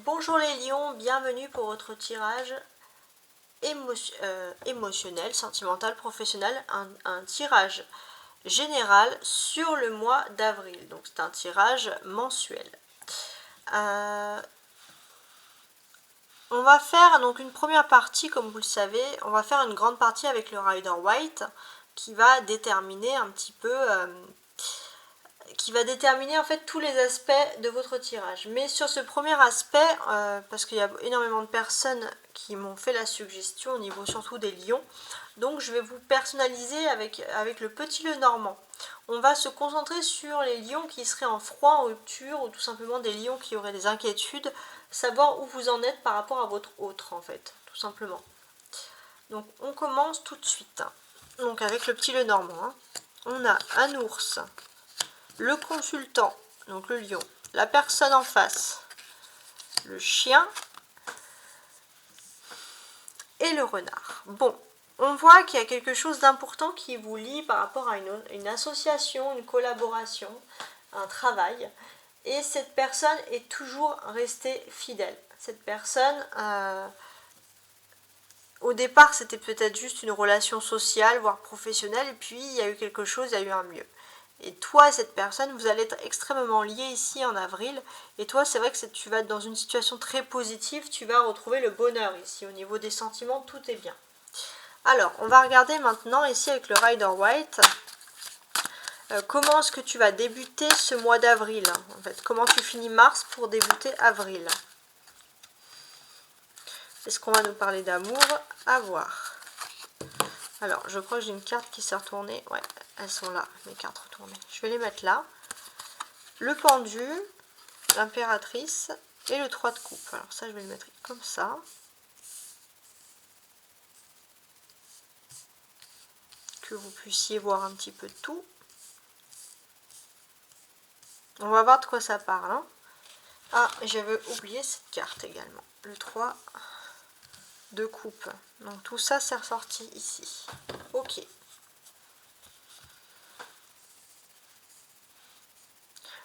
Bonjour les lions, bienvenue pour votre tirage émotionnel, sentimental, professionnel, un tirage général sur le mois d'avril. Donc c'est un tirage mensuel. On va faire donc une première partie, comme vous le savez, on va faire une grande partie avec le Rider White qui va déterminer un petit peu... qui va déterminer en fait tous les aspects de votre tirage. Mais sur ce premier aspect, parce qu'il y a énormément de personnes qui m'ont fait la suggestion au niveau surtout des lions, donc je vais vous personnaliser avec le petit le normand. On va se concentrer sur les lions qui seraient en froid, en rupture, ou tout simplement des lions qui auraient des inquiétudes, savoir où vous en êtes par rapport à votre autre en fait, tout simplement. Donc on commence tout de suite. Donc avec le petit le normand, on a un ours, le consultant, donc le lion, la personne en face, le chien et le renard. Bon, on voit qu'il y a quelque chose d'important qui vous lie par rapport à une association, une collaboration, un travail. Et cette personne est toujours restée fidèle. Cette personne, au départ, c'était peut-être juste une relation sociale, voire professionnelle, et puis il y a eu quelque chose, il y a eu un mieux. Et toi, cette personne, vous allez être extrêmement liés ici en avril. Et toi, c'est vrai que tu vas être dans une situation très positive. Tu vas retrouver le bonheur ici. Au niveau des sentiments, tout est bien. Alors, on va regarder maintenant ici avec le Rider White. Comment est-ce que tu vas débuter ce mois d'avril? En fait, comment tu finis mars pour débuter avril? Est-ce qu'on va nous parler d'amour? À voir. Alors, je crois que j'ai une carte qui s'est retournée. Ouais, elles sont là, mes cartes retournées. Je vais les mettre là. Le pendu, l'impératrice et le 3 de coupe. Alors ça, je vais le mettre comme ça. Que vous puissiez voir un petit peu de tout. On va voir de quoi ça parle. Hein. Ah, j'avais oublié cette carte également. Le 3 de coupe. Donc tout ça, c'est ressorti ici. Ok.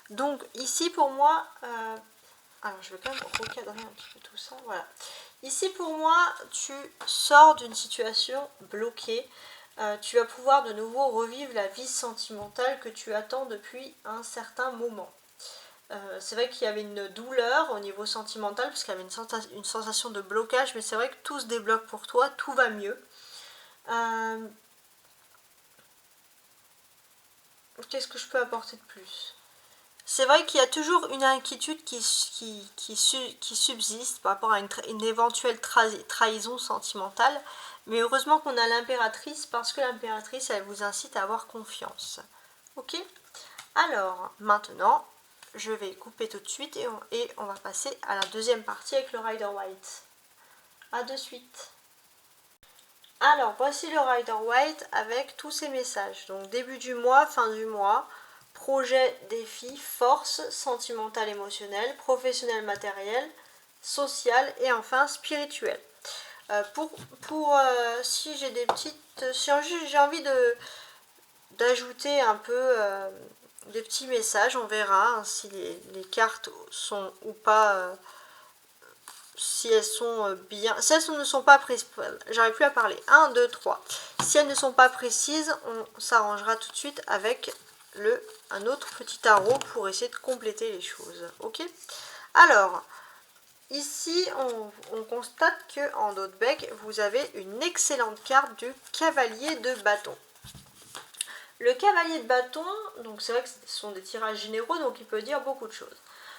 Donc ici pour moi, alors je vais quand même recadrer un petit peu tout ça. Voilà. Ici pour moi, tu sors d'une situation bloquée. Tu vas pouvoir de nouveau revivre la vie sentimentale que tu attends depuis un certain moment. C'est vrai qu'il y avait une douleur au niveau sentimental, parce qu'il y avait une sensation de blocage, mais c'est vrai que tout se débloque pour toi, tout va mieux. Qu'est-ce que je peux apporter de plus? C'est vrai qu'il y a toujours une inquiétude qui subsiste par rapport à une éventuelle trahison sentimentale, mais heureusement qu'on a l'impératrice, parce que l'impératrice, elle vous incite à avoir confiance. Ok? Alors, maintenant, je vais couper tout de suite et on va passer à la deuxième partie avec le Rider White. A de suite. Alors, voici le Rider White avec tous ces messages. Donc, début du mois, fin du mois, projet, défi, force, sentimental, émotionnel, professionnel, matériel, social et enfin spirituel. Si j'ai des petites... Si j'ai envie d'ajouter un peu des petits messages, on verra hein, si les cartes sont ou pas... si elles sont bien, si elles ne sont pas précises, j'arrive plus à parler, 1, 2, 3, si elles ne sont pas précises, on s'arrangera tout de suite avec un autre petit tarot pour essayer de compléter les choses, ok? Alors, ici, on constate que en dos de bec, vous avez une excellente carte du cavalier de bâton. Le cavalier de bâton, donc c'est vrai que ce sont des tirages généraux, donc il peut dire beaucoup de choses.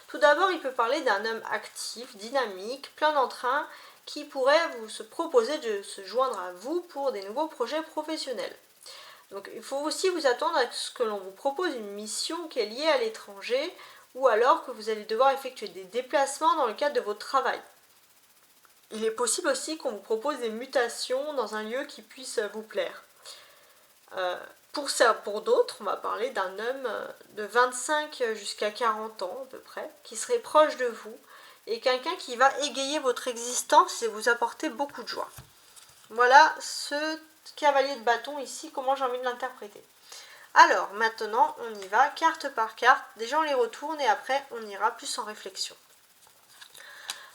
Tout d'abord, il peut parler d'un homme actif, dynamique, plein d'entrain, qui pourrait se proposer de se joindre à vous pour des nouveaux projets professionnels. Donc il faut aussi vous attendre à ce que l'on vous propose une mission qui est liée à l'étranger, ou alors que vous allez devoir effectuer des déplacements dans le cadre de votre travail. Il est possible aussi qu'on vous propose des mutations dans un lieu qui puisse vous plaire. Pour d'autres, on va parler d'un homme de 25 jusqu'à 40 ans à peu près, qui serait proche de vous, et quelqu'un qui va égayer votre existence et vous apporter beaucoup de joie. Voilà ce cavalier de bâton ici, comment j'ai envie de l'interpréter. Alors, maintenant, on y va, carte par carte. Déjà, on les retourne et après, on ira plus en réflexion.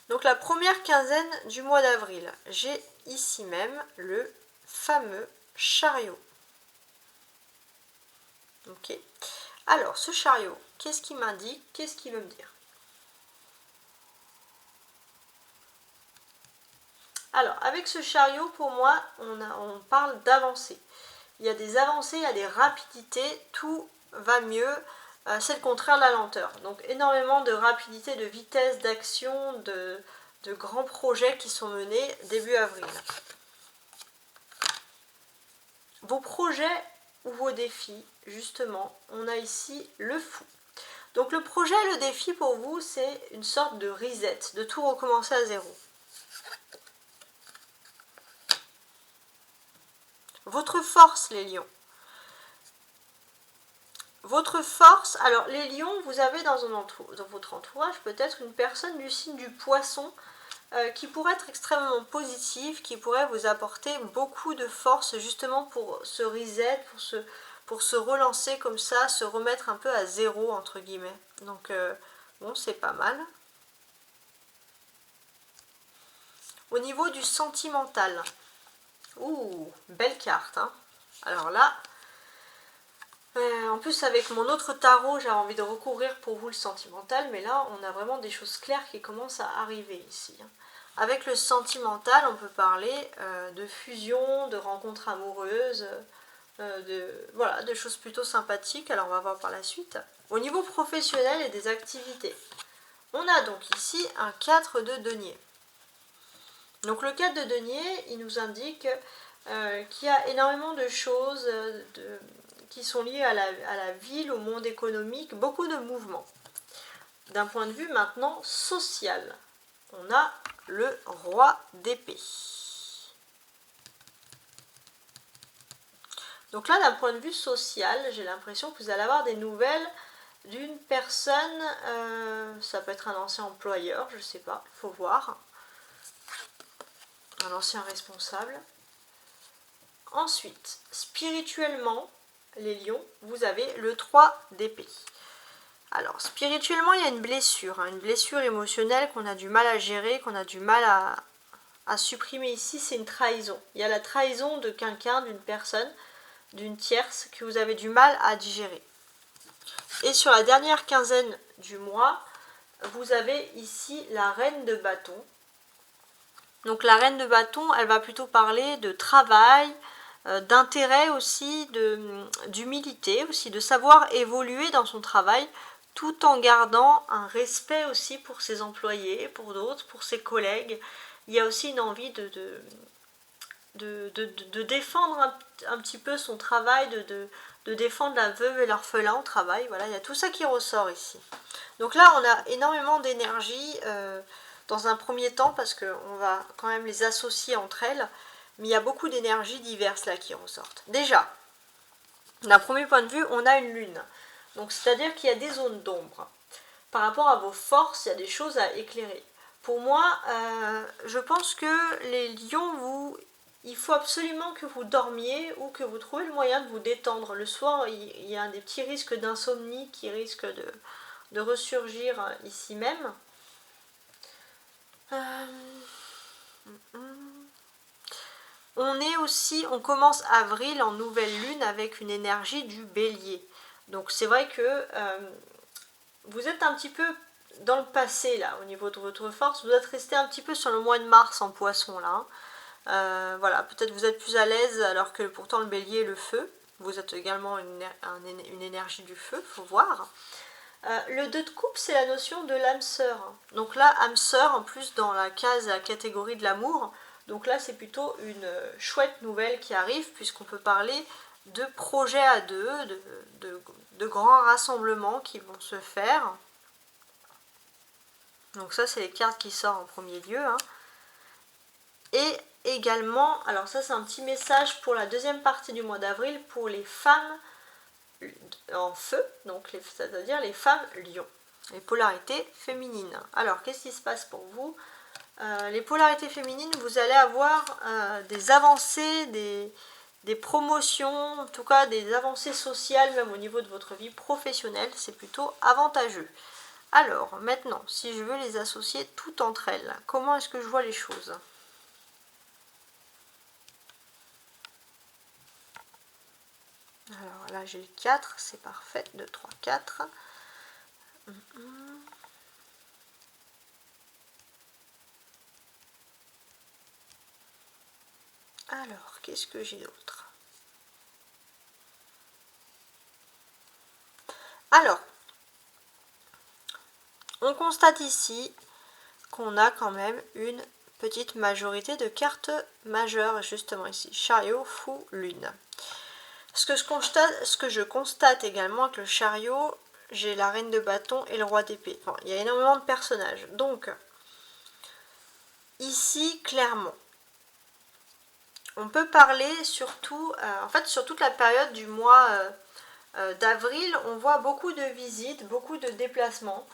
Donc la première quinzaine du mois d'avril, j'ai ici même le fameux chariot. Ok. Alors ce chariot, qu'est-ce qu'il m'indique? Qu'est-ce qu'il veut me dire? Alors avec ce chariot, pour moi, on parle d'avancée. Il y a des avancées, il y a des rapidités, tout va mieux. C'est le contraire de la lenteur. Donc énormément de rapidité, de vitesse, d'action, de grands projets qui sont menés début avril. Vos projets ou vos défis, justement, on a ici le fou. Donc le projet, le défi pour vous, c'est une sorte de reset, de tout recommencer à zéro. Votre force, les lions. Votre force, alors les lions, vous avez dans votre entourage peut-être une personne du signe du poisson qui pourrait être extrêmement positive, qui pourrait vous apporter beaucoup de force justement pour ce reset, pour se relancer comme ça, se remettre un peu à zéro entre guillemets. Donc bon, c'est pas mal. Au niveau du sentimental, ouh, belle carte, hein. Alors là, en plus avec mon autre tarot, j'avais envie de recouvrir pour vous le sentimental, mais là on a vraiment des choses claires qui commencent à arriver ici. Avec le sentimental, on peut parler de fusion, de rencontres amoureuses, voilà, de choses plutôt sympathiques. Alors on va voir par la suite. Au niveau professionnel et des activités, on a donc ici un 4 de denier. Donc le 4 de denier, il nous indique qu'il y a énormément de choses qui sont liées à la ville, au monde économique, beaucoup de mouvements. D'un point de vue maintenant social, on a le roi d'épée. Donc là, d'un point de vue social, j'ai l'impression que vous allez avoir des nouvelles d'une personne, ça peut être un ancien employeur, je ne sais pas, il faut voir. Un ancien responsable. Ensuite, spirituellement, les lions, vous avez le 3 d'épée. Alors, spirituellement, il y a une blessure émotionnelle qu'on a du mal à gérer, qu'on a du mal à supprimer ici, c'est une trahison. Il y a la trahison de quelqu'un, d'une personne, d'une tierce, que vous avez du mal à digérer. Et sur la dernière quinzaine du mois, vous avez ici la reine de bâton. Donc la reine de bâton, elle va plutôt parler de travail, d'intérêt aussi, d'humilité aussi, de savoir évoluer dans son travail, tout en gardant un respect aussi pour ses employés, pour d'autres, pour ses collègues. Il y a aussi une envie de défendre un petit peu son travail, de défendre la veuve et l'orphelin au travail. Voilà, il y a tout ça qui ressort ici. Donc là, on a énormément d'énergie dans un premier temps parce qu'on va quand même les associer entre elles. Mais il y a beaucoup d'énergies diverses là qui ressortent. Déjà, d'un premier point de vue, on a une lune. Donc c'est-à-dire qu'il y a des zones d'ombre. Par rapport à vos forces, il y a des choses à éclairer. Pour moi, je pense que les lions, il faut absolument que vous dormiez ou que vous trouviez le moyen de vous détendre. Le soir, il y a des petits risques d'insomnie qui risquent de ressurgir ici même. On commence avril en nouvelle lune avec une énergie du bélier. Donc c'est vrai que vous êtes un petit peu dans le passé là, au niveau de votre force. Vous êtes resté un petit peu sur le mois de mars en poisson là. Voilà, peut-être vous êtes plus à l'aise alors que pourtant le bélier est le feu. Vous êtes également une énergie du feu, il faut voir. Le 2 de coupe, c'est la notion de l'âme sœur. Donc là, âme sœur, en plus dans la catégorie de l'amour. Donc là, c'est plutôt une chouette nouvelle qui arrive, puisqu'on peut parler de projets à deux, de grands rassemblements qui vont se faire. Donc ça, c'est les cartes qui sortent en premier lieu. Hein. Et également, alors ça, c'est un petit message pour la deuxième partie du mois d'avril, pour les femmes en feu, donc c'est-à-dire les femmes lions, les polarités féminines. Alors, qu'est-ce qui se passe pour vous? Les polarités féminines, vous allez avoir des avancées, des promotions, en tout cas des avancées sociales, même au niveau de votre vie professionnelle, c'est plutôt avantageux. Alors, maintenant, si je veux les associer toutes entre elles, comment est-ce que je vois les choses? Alors là, j'ai le 4, c'est parfait. 2, 3, 4. Alors, qu'est-ce que j'ai d'autre? Alors, on constate ici qu'on a quand même une petite majorité de cartes majeures, justement ici. Chariot, fou, lune. Ce que je constate également avec le chariot, j'ai la reine de bâton et le roi d'épée. Enfin, il y a énormément de personnages. Donc, ici, clairement, on peut parler surtout, en fait, sur toute la période du mois d'avril, on voit beaucoup de visites, beaucoup de déplacements.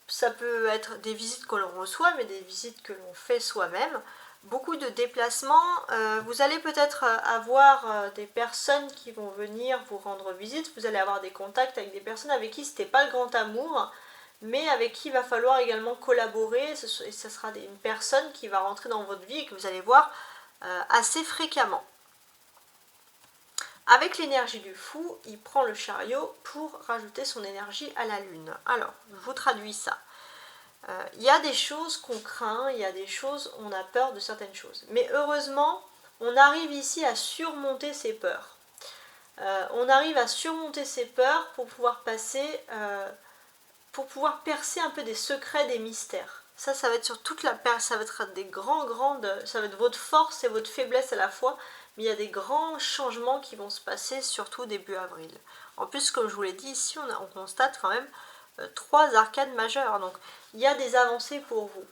Ça peut être des visites que l'on reçoit, mais des visites que l'on fait soi-même. Beaucoup de déplacements. Vous allez peut-être avoir des personnes qui vont venir vous rendre visite. Vous allez avoir des contacts avec des personnes avec qui ce n'était pas le grand amour, mais avec qui il va falloir également collaborer. Et ce sera une personne qui va rentrer dans votre vie et que vous allez voir assez fréquemment. Avec l'énergie du fou, il prend le chariot pour rajouter son énergie à la lune. Alors, je vous traduis ça. Il y a des choses qu'on craint, il y a des choses, on a peur de certaines choses. Mais heureusement, on arrive ici à surmonter ces peurs. On arrive à surmonter ces peurs pour pouvoir passer, pour pouvoir percer un peu des secrets, des mystères. Ça va être sur toute la période, ça va être des ça va être votre force et votre faiblesse à la fois, mais il y a des grands changements qui vont se passer, surtout début avril. En plus, comme je vous l'ai dit, ici, on constate quand même 3 arcades majeures, donc il y a des avancées pour vous.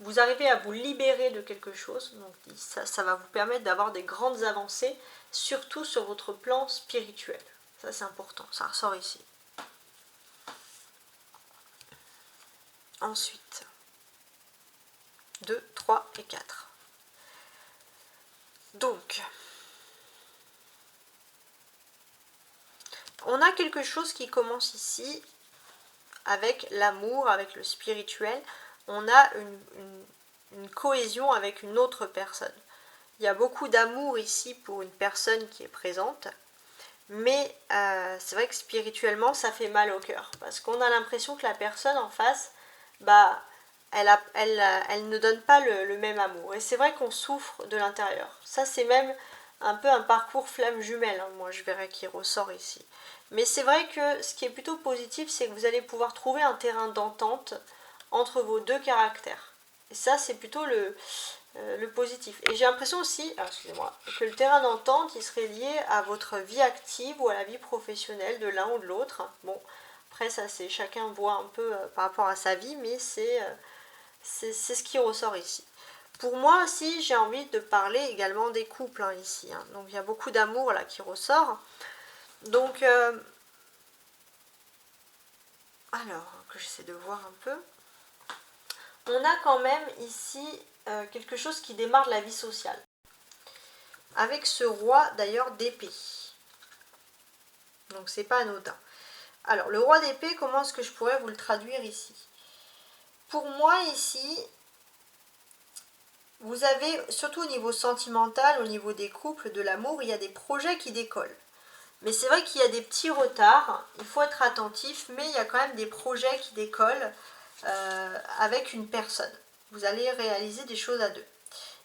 Vous arrivez à vous libérer de quelque chose, donc ça va vous permettre d'avoir des grandes avancées, surtout sur votre plan spirituel. Ça, c'est important, ça ressort ici. Ensuite, 2, 3 et 4. Donc, on a quelque chose qui commence ici avec l'amour, avec le spirituel. On a une cohésion avec une autre personne. Il y a beaucoup d'amour ici pour une personne qui est présente, mais c'est vrai que spirituellement, ça fait mal au cœur, parce qu'on a l'impression que la personne en face, elle ne donne pas le même amour. Et c'est vrai qu'on souffre de l'intérieur. Ça, c'est même un peu un parcours flamme jumelle, hein, moi je verrais qui ressort ici. Mais c'est vrai que ce qui est plutôt positif, c'est que vous allez pouvoir trouver un terrain d'entente entre vos deux caractères. Et ça, c'est plutôt le positif. Et j'ai l'impression aussi, excusez-moi, que le terrain d'entente, il serait lié à votre vie active ou à la vie professionnelle de l'un ou de l'autre. Bon, après ça, c'est chacun voit un peu par rapport à sa vie, mais c'est ce qui ressort ici. Pour moi aussi, j'ai envie de parler également des couples hein, ici. Hein. Donc il y a beaucoup d'amour là qui ressort. Donc, alors que j'essaie de voir un peu. On a quand même ici quelque chose qui démarre de la vie sociale. Avec ce roi d'ailleurs d'épée. Donc c'est pas anodin. Alors le roi d'épée, comment est-ce que je pourrais vous le traduire ici? Pour moi ici, vous avez, surtout au niveau sentimental, au niveau des couples, de l'amour, il y a des projets qui décollent. Mais c'est vrai qu'il y a des petits retards, il faut être attentif, mais il y a quand même des projets qui décollent avec une personne. Vous allez réaliser des choses à deux.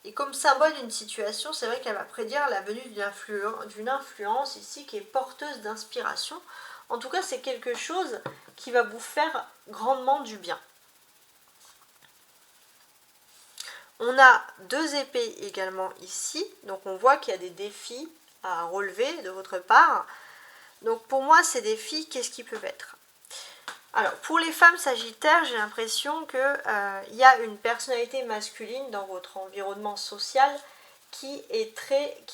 Et comme symbole d'une situation, c'est vrai qu'elle va prédire la venue d'une influence ici qui est porteuse d'inspiration. En tout cas, c'est quelque chose qui va vous faire grandement du bien. On a 2 épées également ici, donc on voit qu'il y a des défis à relever de votre part. Donc pour moi, ces défis, qu'est-ce qu'ils peuvent être? Alors pour les femmes sagittaires, j'ai l'impression qu'il y a une personnalité masculine dans votre environnement social qui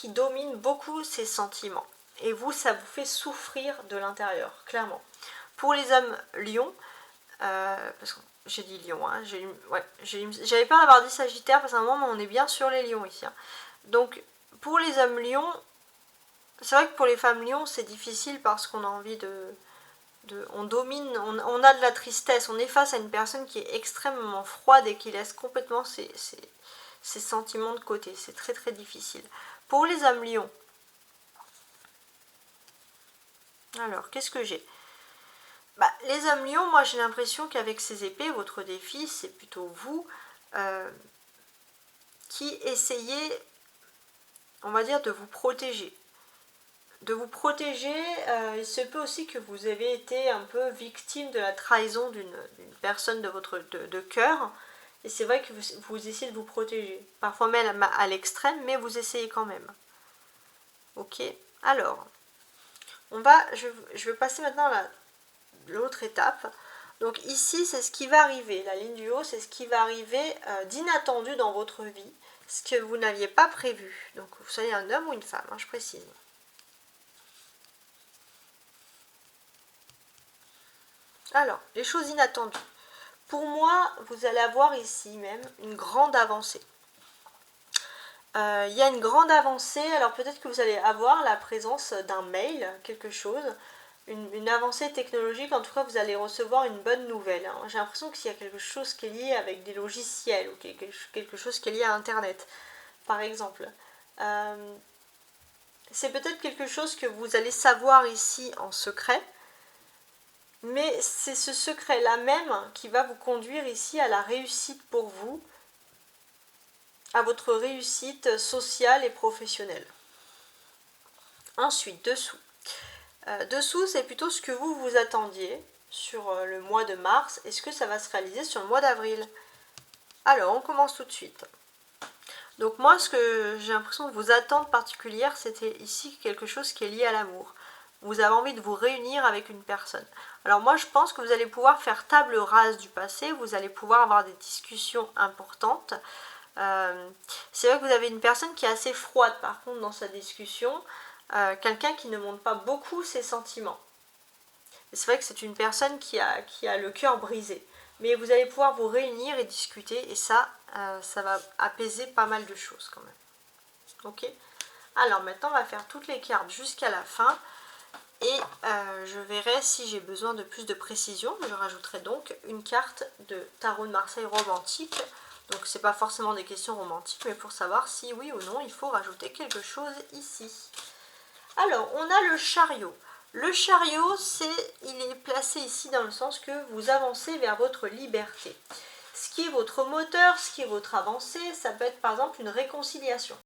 domine beaucoup ses sentiments. Et vous, ça vous fait souffrir de l'intérieur, clairement. Pour les hommes lions, parce que j'ai dit lion, hein, j'avais peur d'avoir dit sagittaire parce qu'à un moment on est bien sur les lions ici. Hein. Donc pour les hommes lions, c'est vrai que pour les femmes lions c'est difficile parce qu'on a envie de on domine, on a de la tristesse, on est face à une personne qui est extrêmement froide et qui laisse complètement ses sentiments de côté. C'est très très difficile. Pour les âmes lions, alors qu'est-ce que j'ai? Les âmes lions, moi j'ai l'impression qu'avec ces épées, votre défi, c'est plutôt vous qui essayez, on va dire, de vous protéger. Il se peut aussi que vous avez été un peu victime de la trahison d'une personne de votre de cœur. Et c'est vrai que vous essayez de vous protéger. Parfois même à l'extrême, mais vous essayez quand même. Ok. Alors, je vais passer maintenant à l'autre étape. Donc ici, c'est ce qui va arriver. La ligne du haut, c'est ce qui va arriver d'inattendu dans votre vie. Ce que vous n'aviez pas prévu. Donc vous soyez un homme ou une femme, je précise. Alors, les choses inattendues. Pour moi, vous allez avoir ici même une grande avancée. Il y a une grande avancée, alors peut-être que vous allez avoir la présence d'un mail, quelque chose, une avancée technologique, en tout cas vous allez recevoir une bonne nouvelle. J'ai l'impression qu'il y a quelque chose qui est lié avec des logiciels ou quelque chose qui est lié à Internet, par exemple. C'est peut-être quelque chose que vous allez savoir ici en secret, mais c'est ce secret-là même qui va vous conduire ici à la réussite pour vous, à votre réussite sociale et professionnelle. Ensuite, dessous. Dessous, c'est plutôt ce que vous attendiez sur le mois de mars. Est-ce que ça va se réaliser sur le mois d'avril? Alors, on commence tout de suite. Donc moi, ce que j'ai l'impression de vos attentes particulières, c'était ici quelque chose qui est lié à l'amour. Vous avez envie de vous réunir avec une personne. Alors moi, je pense que vous allez pouvoir faire table rase du passé, vous allez pouvoir avoir des discussions importantes. C'est vrai que vous avez une personne qui est assez froide par contre dans sa discussion, quelqu'un qui ne montre pas beaucoup ses sentiments. C'est vrai que c'est une personne qui a le cœur brisé. Mais vous allez pouvoir vous réunir et discuter et ça va apaiser pas mal de choses quand même. Ok? Alors maintenant on va faire toutes les cartes jusqu'à la fin et je verrai si j'ai besoin de plus de précision. Je rajouterai donc une carte de tarot de Marseille romantique. Donc c'est pas forcément des questions romantiques, mais pour savoir si oui ou non il faut rajouter quelque chose ici. Alors on a le chariot. Le chariot, il est placé ici dans le sens que vous avancez vers votre liberté. Ce qui est votre moteur, ce qui est votre avancée, ça peut être par exemple une réconciliation.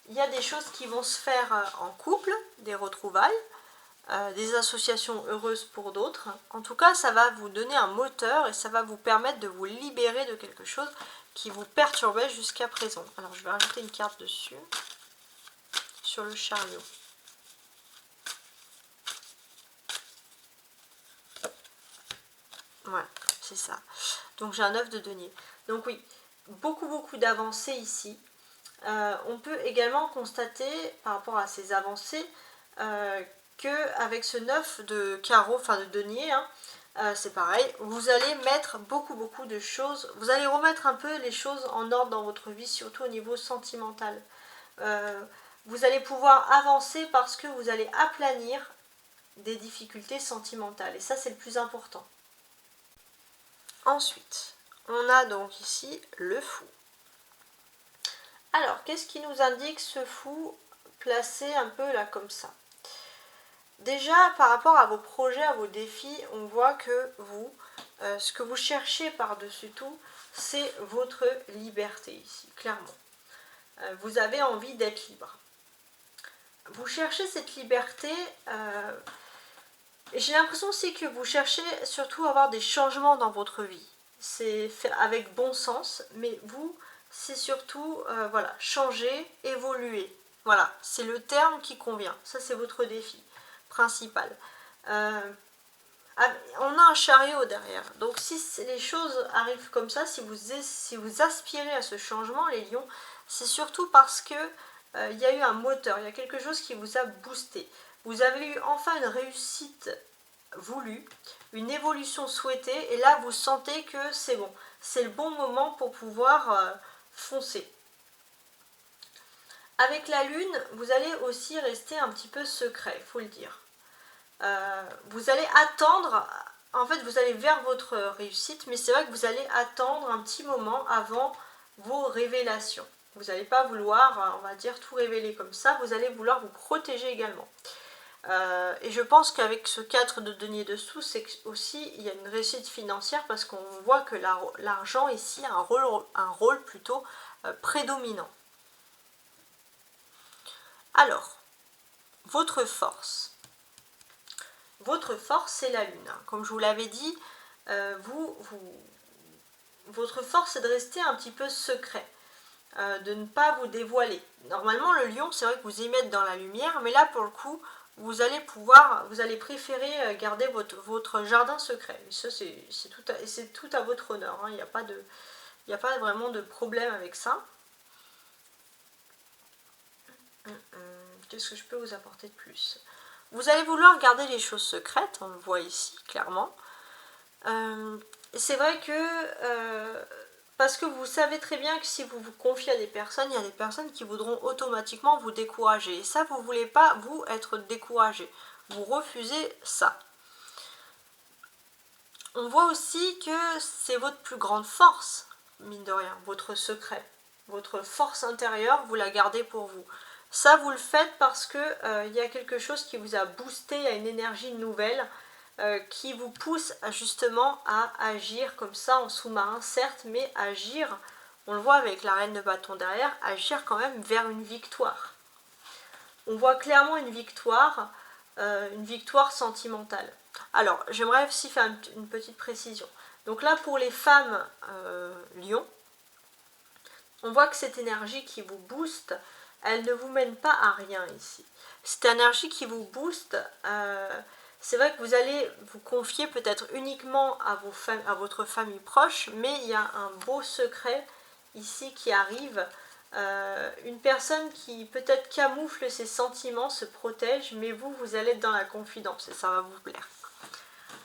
Il y a des choses qui vont se faire en couple, des retrouvailles, des associations heureuses pour d'autres. En tout cas, ça va vous donner un moteur et ça va vous permettre de vous libérer de quelque chose qui vous perturbait jusqu'à présent. Alors, je vais rajouter une carte dessus, sur le chariot. Voilà, c'est ça. Donc j'ai un œuf de denier. Donc oui, beaucoup d'avancées ici. On peut également constater, par rapport à ces avancées, qu'avec ce 9 de carreau, enfin de denier, c'est pareil, vous allez mettre beaucoup de choses, vous allez remettre un peu les choses en ordre dans votre vie, surtout au niveau sentimental. Vous allez pouvoir avancer parce que vous allez aplanir des difficultés sentimentales, et ça c'est le plus important. Ensuite, on a donc ici le fou. Alors, qu'est-ce qui nous indique ce fou placé un peu là comme ça? Déjà, par rapport à vos projets, à vos défis, on voit que vous, ce que vous cherchez par-dessus tout, c'est votre liberté ici, clairement. Vous avez envie d'être libre. Vous cherchez cette liberté, j'ai l'impression aussi que vous cherchez surtout à avoir des changements dans votre vie. C'est fait avec bon sens, mais vous, c'est surtout voilà, changer, évoluer. Voilà, c'est le terme qui convient. Ça, c'est votre défi principal. On a un chariot derrière. Donc, si les choses arrivent comme ça, si vous aspirez à ce changement, les lions, c'est surtout parce que il y a eu un moteur, il y a quelque chose qui vous a boosté. Vous avez eu enfin une réussite voulue, une évolution souhaitée, et là vous sentez que c'est bon, c'est le bon moment pour pouvoir foncer. Avec la lune, vous allez aussi rester un petit peu secret, il faut le dire. vous allez attendre, en fait vous allez vers votre réussite, mais c'est vrai que vous allez attendre un petit moment avant vos révélations. Vous n'allez pas vouloir, on va dire, tout révéler comme ça, vous allez vouloir vous protéger également. Et je pense qu'avec ce 4 de denier dessous, c'est aussi il y a une réussite financière parce qu'on voit que l'argent ici a un rôle plutôt prédominant. Alors, votre force. Votre force, c'est la lune. Comme je vous l'avais dit, votre force, c'est de rester un petit peu secret, de ne pas vous dévoiler. Normalement, le lion, c'est vrai que vous y mettez dans la lumière, mais là, pour le coup, vous allez préférer garder votre jardin secret. Et ça, c'est tout à votre honneur. Hein. Il n'y a pas vraiment de problème avec ça. Qu'est-ce que je peux vous apporter de plus? Vous allez vouloir garder les choses secrètes, on le voit ici, clairement. C'est vrai que parce que vous savez très bien que si vous vous confiez à des personnes, il y a des personnes qui voudront automatiquement vous décourager. Et ça, vous ne voulez pas, vous, être découragé. Vous refusez ça. On voit aussi que c'est votre plus grande force, mine de rien, votre secret. Votre force intérieure, vous la gardez pour vous. Ça, vous le faites parce que y a quelque chose qui vous a boosté à une énergie nouvelle, qui vous pousse justement à agir comme ça en sous-marin, certes, mais agir, on le voit avec la reine de bâton derrière, agir quand même vers une victoire. On voit clairement une victoire sentimentale. Alors, j'aimerais aussi faire une petite précision. Donc là, pour les femmes lion, on voit que cette énergie qui vous booste, elle ne vous mène pas à rien ici. Cette énergie qui vous booste, c'est vrai que vous allez vous confier peut-être uniquement à votre famille proche, mais il y a un beau secret ici qui arrive. Une personne qui peut-être camoufle ses sentiments, se protège, mais vous allez être dans la confidence et ça va vous plaire.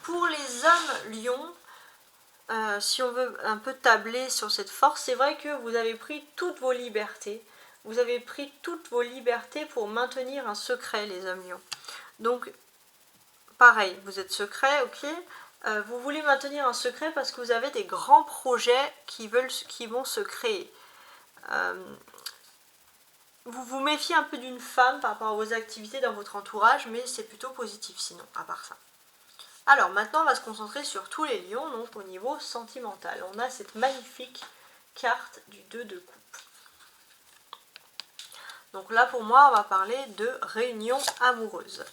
Pour les hommes lions, si on veut un peu tabler sur cette force, c'est vrai que vous avez pris toutes vos libertés. Vous avez pris toutes vos libertés pour maintenir un secret, les hommes lions. Donc, pareil, vous êtes secret, ok. Vous voulez maintenir un secret parce que vous avez des grands projets qui vont se créer. Vous vous méfiez un peu d'une femme par rapport à vos activités dans votre entourage, mais c'est plutôt positif sinon, à part ça. Alors maintenant, on va se concentrer sur tous les lions, donc au niveau sentimental. On a cette magnifique carte du 2 de coupe. Donc là, pour moi, on va parler de réunion amoureuse.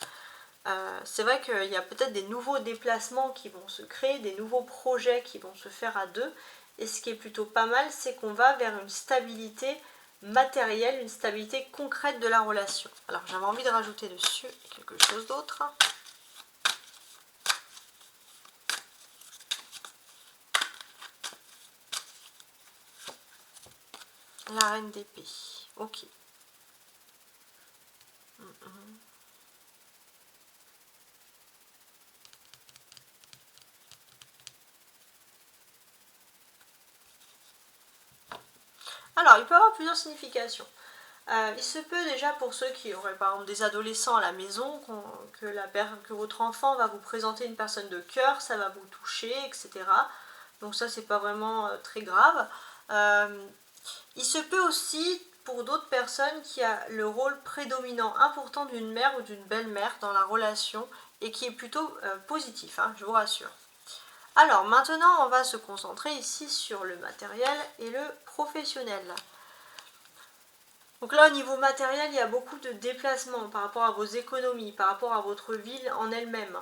C'est vrai qu'il y a peut-être des nouveaux déplacements qui vont se créer, des nouveaux projets qui vont se faire à deux. Et ce qui est plutôt pas mal, c'est qu'on va vers une stabilité matérielle, une stabilité concrète de la relation. Alors j'avais envie de rajouter dessus quelque chose d'autre. La reine d'épée. Ok. Alors, il peut y avoir plusieurs significations. Il se peut déjà pour ceux qui auraient par exemple des adolescents à la maison, que votre enfant va vous présenter une personne de cœur, ça va vous toucher, etc. Donc ça, c'est pas vraiment très grave. Il se peut aussi pour d'autres personnes qui a le rôle prédominant important d'une mère ou d'une belle-mère dans la relation et qui est plutôt positif, hein, je vous rassure. Alors maintenant, on va se concentrer ici sur le matériel et le professionnel. Donc là, au niveau matériel, il y a beaucoup de déplacements par rapport à vos économies, par rapport à votre ville en elle-même,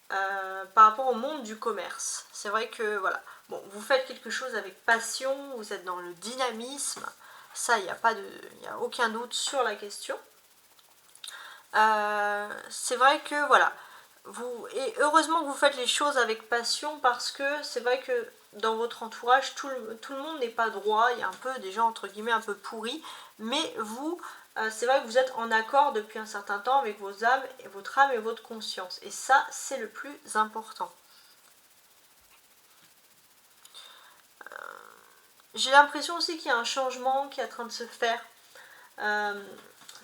par rapport au monde du commerce. C'est vrai que, voilà, bon, vous faites quelque chose avec passion, vous êtes dans le dynamisme, ça, il n'y a aucun doute sur la question. C'est vrai que, voilà, et heureusement que vous faites les choses avec passion parce que c'est vrai que dans votre entourage, tout le monde n'est pas droit, il y a un peu des gens entre guillemets un peu pourris, mais vous, c'est vrai que vous êtes en accord depuis un certain temps avec votre âme et votre conscience, et ça c'est le plus important. J'ai l'impression aussi qu'il y a un changement qui est en train de se faire.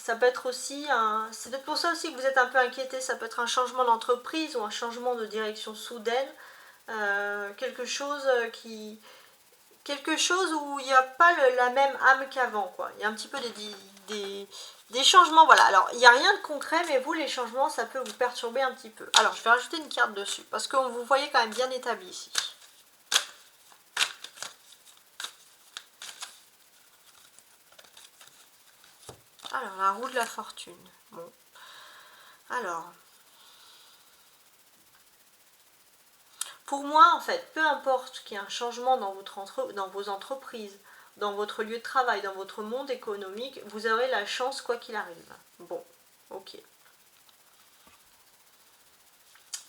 Ça peut être aussi c'est peut-être pour ça aussi que vous êtes un peu inquiété. Ça peut être un changement d'entreprise ou un changement de direction soudaine. Quelque chose où il n'y a pas la même âme qu'avant, quoi. Il y a un petit peu des changements, voilà. Alors, il n'y a rien de concret, mais vous, les changements, ça peut vous perturber un petit peu. Alors, je vais rajouter une carte dessus, parce que vous voyez quand même bien établi ici. Alors, la roue de la fortune. Bon. Alors, pour moi, en fait, peu importe qu'il y ait un changement dans vos entreprises, dans votre lieu de travail, dans votre monde économique, vous aurez la chance quoi qu'il arrive. Bon, ok.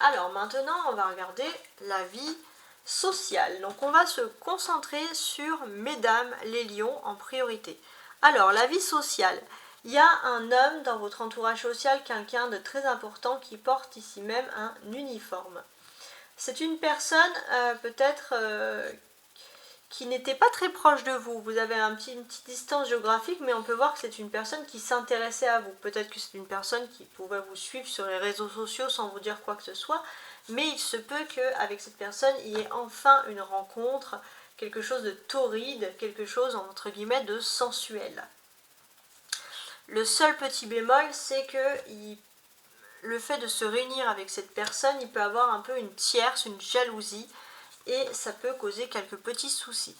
Alors maintenant, on va regarder la vie sociale. Donc on va se concentrer sur mesdames les lions en priorité. Alors la vie sociale, il y a un homme dans votre entourage social, quelqu'un de très important qui porte ici même un uniforme. C'est une personne peut-être qui n'était pas très proche de vous. Vous avez une petite distance géographique, mais on peut voir que c'est une personne qui s'intéressait à vous. Peut-être que c'est une personne qui pouvait vous suivre sur les réseaux sociaux sans vous dire quoi que ce soit, mais il se peut qu'avec cette personne, il y ait enfin une rencontre, quelque chose de torride, quelque chose entre guillemets de sensuel. Le seul petit bémol, c'est que le fait de se réunir avec cette personne, il peut avoir un peu une tierce, une jalousie, et ça peut causer quelques petits soucis.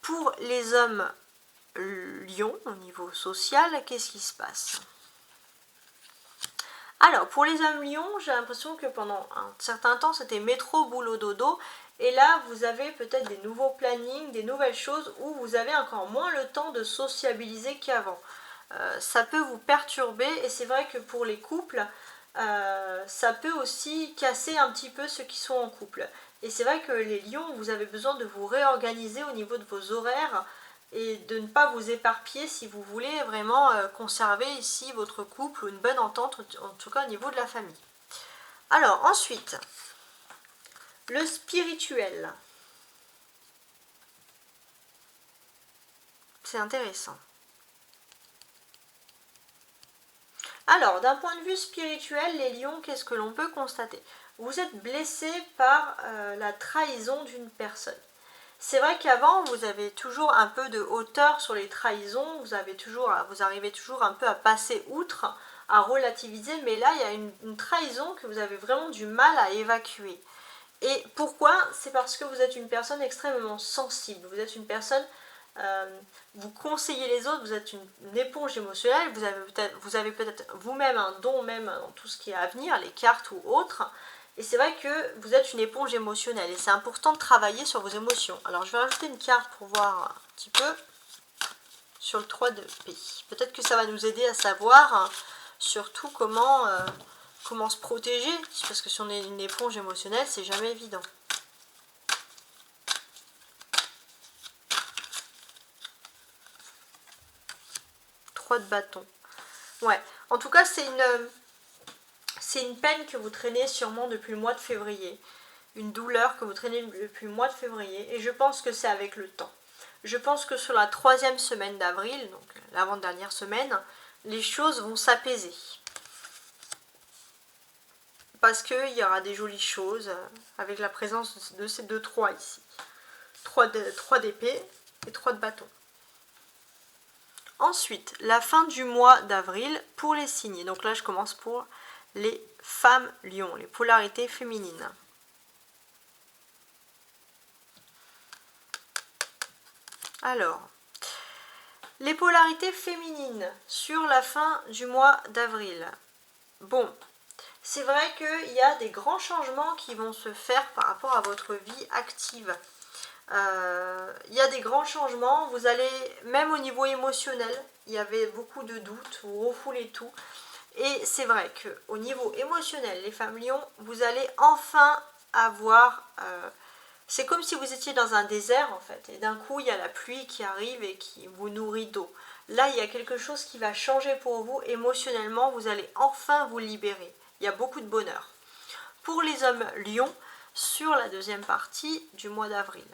Pour les hommes lions, au niveau social, qu'est-ce qui se passe? Alors, pour les hommes lions, j'ai l'impression que pendant un certain temps, c'était métro, boulot, dodo, et là, vous avez peut-être des nouveaux plannings, des nouvelles choses où vous avez encore moins le temps de sociabiliser qu'avant. Ça peut vous perturber, et c'est vrai que pour les couples, ça peut aussi casser un petit peu ceux qui sont en couple. Et c'est vrai que les lions, vous avez besoin de vous réorganiser au niveau de vos horaires et de ne pas vous éparpiller si vous voulez vraiment conserver ici votre couple ou une bonne entente, en tout cas au niveau de la famille. Alors ensuite, le spirituel. C'est intéressant. Alors, d'un point de vue spirituel, les lions, qu'est-ce que l'on peut constater? Vous êtes blessé par la trahison d'une personne. C'est vrai qu'avant, vous avez toujours un peu de hauteur sur les trahisons, vous arrivez toujours un peu à passer outre, à relativiser, mais là, il y a une trahison que vous avez vraiment du mal à évacuer. Et pourquoi? C'est parce que vous êtes une personne extrêmement sensible, vous êtes une personne... vous conseillez les autres, vous êtes une éponge émotionnelle, vous avez peut-être vous-même un don même dans tout ce qui est à venir, les cartes ou autres, et c'est vrai que vous êtes une éponge émotionnelle et c'est important de travailler sur vos émotions. Alors je vais rajouter une carte pour voir un petit peu sur le 3 de P. Peut-être que ça va nous aider à savoir surtout comment se protéger, parce que si on est une éponge émotionnelle, c'est jamais évident. De bâton. Ouais, en tout cas, c'est une peine que vous traînez sûrement depuis le mois de février. Une douleur que vous traînez depuis le mois de février. Et je pense que c'est avec le temps. Je pense que sur la 3e semaine d'avril, donc l'avant-dernière semaine, les choses vont s'apaiser. Parce qu'il y aura des jolies choses avec la présence de ces 2 3 ici. 3 d'épée et 3 de bâton. Ensuite, la fin du mois d'avril pour les signes. Donc là, je commence pour les femmes lions, les polarités féminines. Alors, les polarités féminines sur la fin du mois d'avril. Bon, c'est vrai qu'il y a des grands changements qui vont se faire par rapport à votre vie active. Il y a des grands changements, vous allez, même au niveau émotionnel, il y avait beaucoup de doutes, vous refoulez tout. Et c'est vrai qu'au niveau émotionnel, les femmes lions, vous allez enfin avoir... c'est comme si vous étiez dans un désert en fait, et d'un coup il y a la pluie qui arrive et qui vous nourrit d'eau. Là, il y a quelque chose qui va changer pour vous, émotionnellement, vous allez enfin vous libérer. Il y a beaucoup de bonheur. Pour les hommes lions, sur la 2e partie du mois d'avril.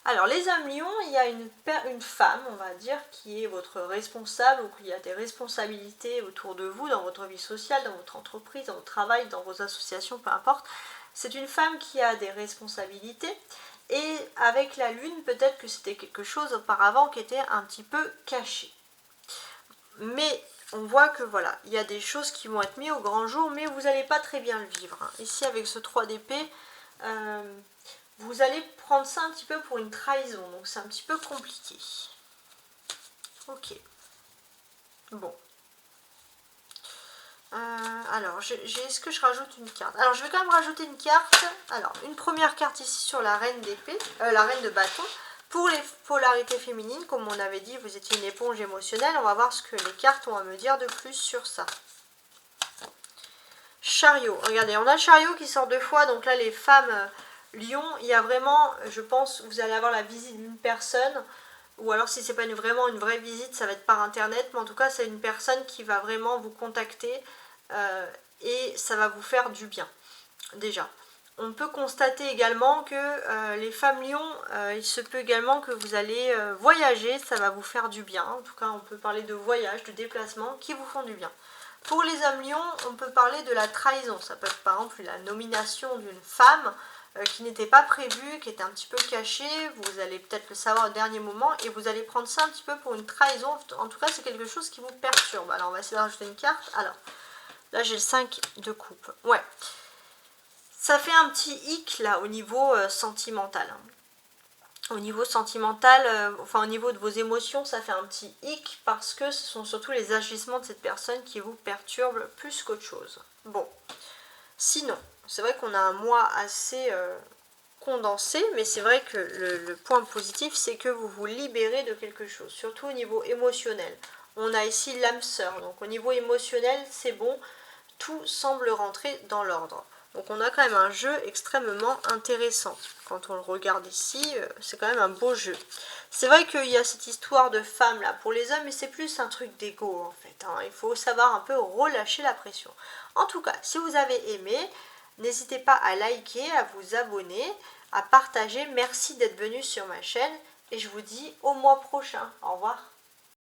Alors les hommes lions, il y a une femme, on va dire, qui est votre responsable, ou qu'il y a des responsabilités autour de vous, dans votre vie sociale, dans votre entreprise, dans votre travail, dans vos associations, peu importe. C'est une femme qui a des responsabilités, et avec la lune, peut-être que c'était quelque chose auparavant qui était un petit peu caché. Mais on voit que voilà, il y a des choses qui vont être mises au grand jour, mais vous n'allez pas très bien le vivre. Ici, avec ce 3 d'épée, vous allez prendre ça un petit peu pour une trahison, donc c'est un petit peu compliqué. Ok. Bon. Alors, est-ce que je rajoute une carte? Alors, je vais quand même rajouter une carte. Alors, une première carte ici sur la reine d'épée, la reine de bâton. Pour les polarités féminines, comme on avait dit, vous étiez une éponge émotionnelle. On va voir ce que les cartes ont à me dire de plus sur ça. Chariot. Regardez, on a le chariot qui sort 2 fois. Donc là, les femmes lion, il y a vraiment, je pense, vous allez avoir la visite d'une personne. Ou alors, si c'est pas vraiment une vraie visite, ça va être par internet. Mais en tout cas, c'est une personne qui va vraiment vous contacter. Et ça va vous faire du bien. Déjà. On peut constater également que les femmes lions, il se peut également que vous allez voyager, ça va vous faire du bien. En tout cas, on peut parler de voyage, de déplacement qui vous font du bien. Pour les hommes lions, on peut parler de la trahison. Ça peut être par exemple la nomination d'une femme qui n'était pas prévue, qui était un petit peu cachée. Vous allez peut-être le savoir au dernier moment et vous allez prendre ça un petit peu pour une trahison. En tout cas, c'est quelque chose qui vous perturbe. Alors, on va essayer de rajouter une carte. Alors, là, j'ai le 5 de coupe. Ouais. Ça fait un petit hic là au niveau sentimental. Au niveau sentimental, enfin au niveau de vos émotions, ça fait un petit hic parce que ce sont surtout les agissements de cette personne qui vous perturbent plus qu'autre chose. Bon, sinon, c'est vrai qu'on a un mois assez condensé, mais c'est vrai que le point positif, c'est que vous vous libérez de quelque chose, surtout au niveau émotionnel. On a ici l'âme sœur, donc au niveau émotionnel, c'est bon, tout semble rentrer dans l'ordre. Donc on a quand même un jeu extrêmement intéressant. Quand on le regarde ici, c'est quand même un beau jeu. C'est vrai qu'il y a cette histoire de femme là pour les hommes, mais c'est plus un truc d'ego en fait. Il faut savoir un peu relâcher la pression. En tout cas, si vous avez aimé, n'hésitez pas à liker, à vous abonner, à partager. Merci d'être venu sur ma chaîne et je vous dis au mois prochain. Au revoir.